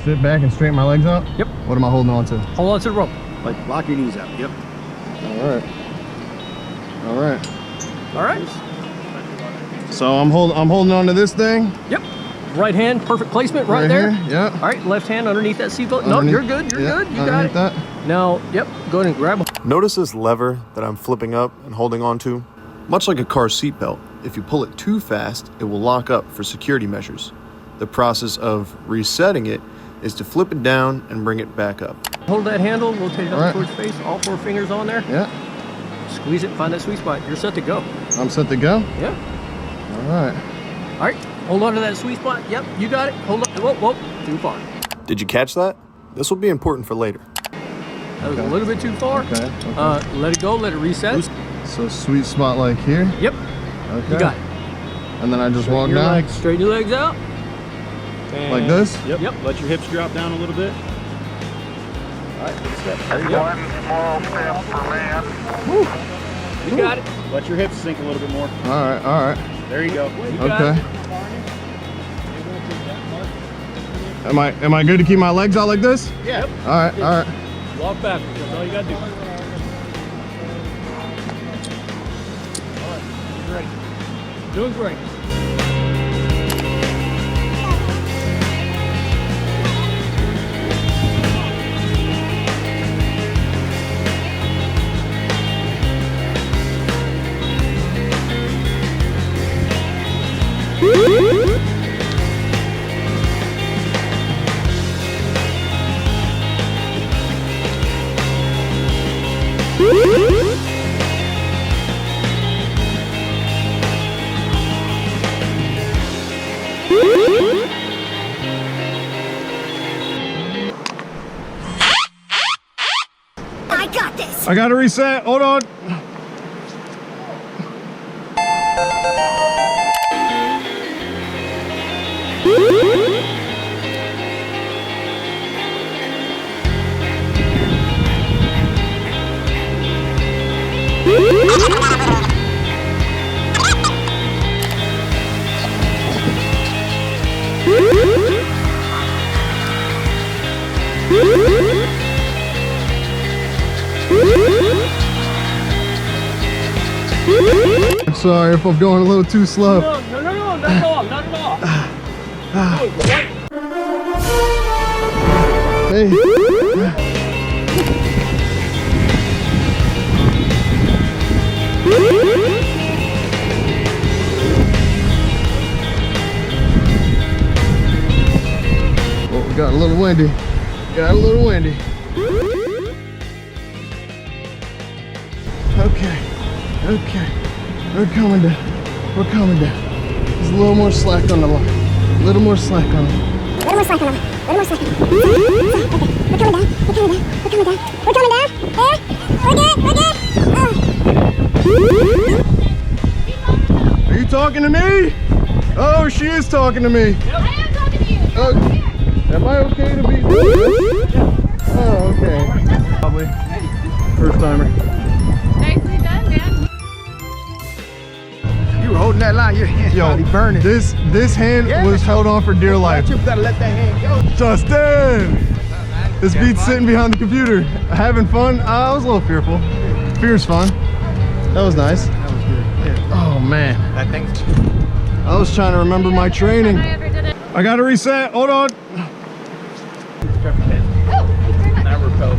sit back and straighten my legs out? Yep. What am I holding on to? Hold on to the rope. Like lock your knees out. Yep. All right. All right. All right. So I'm holding on to this thing. Yep. Right hand, perfect placement right there. Here. Yeah. All right, left hand underneath that seatbelt. No, you're good. You're good. You got it. That. Now, yep. Go ahead and grab them. Notice this lever that I'm flipping up and holding on to? Much like a car seatbelt, if you pull it too fast, it will lock up for security measures. The process of resetting it is to flip it down and bring it back up. Hold that handle, rotate it up towards face, all 4 fingers on there. Yeah. Squeeze it and find that sweet spot. You're set to go. I'm set to go? Yeah. All right. All right, hold on to that sweet spot. Yep, you got it. Hold on. Whoa, whoa, too far. Did you catch that? This will be important for later. That was a little bit too far. Okay. Let it go, let it reset. So sweet spot like here? Yep. Okay. You got it. And then I just walk Your down? legs, straighten your legs out. And Like this? Yep. Yep. Let your hips drop down a little bit. All right, good step. There you go. One small step for man. You got it. Let your hips sink a little bit more. All right, all right. There you go. You got Okay. it. Am I good to keep my legs out like this? Yeah. Yep. All right, all right. Walk backwards. That's all you got to do. All right. Great. Doing great. I got this. I got to reset. Hold on. I'm sorry if I'm going a little too slow. No, not at all, not at all. Hey. Oh, we got a little windy. Got a little windy. Okay. Okay. We're coming down. We're coming down. There's a little more slack on the line. A little more slack on the line. A little more slack on the line. A little more slack on the line. Okay, we're coming down. We're coming down. We're coming down. We're coming down. There. We're good. We're good. Are you talking to me? Oh, she is talking to me. I am talking to you. Am I okay to be? Oh, okay. Probably. First timer. Nicely done, man. You were holding that line. Your hand's probably burning. This hand was held on for dear life. You gotta let that hand go. Justin! This beat's sitting behind the computer. Having fun? I was a little fearful. Fear's fun. That was nice. That was good. Yeah. Oh, man. That thing's... I was trying to remember my training. I ever did it. I gotta reset. Hold on. Now rappel.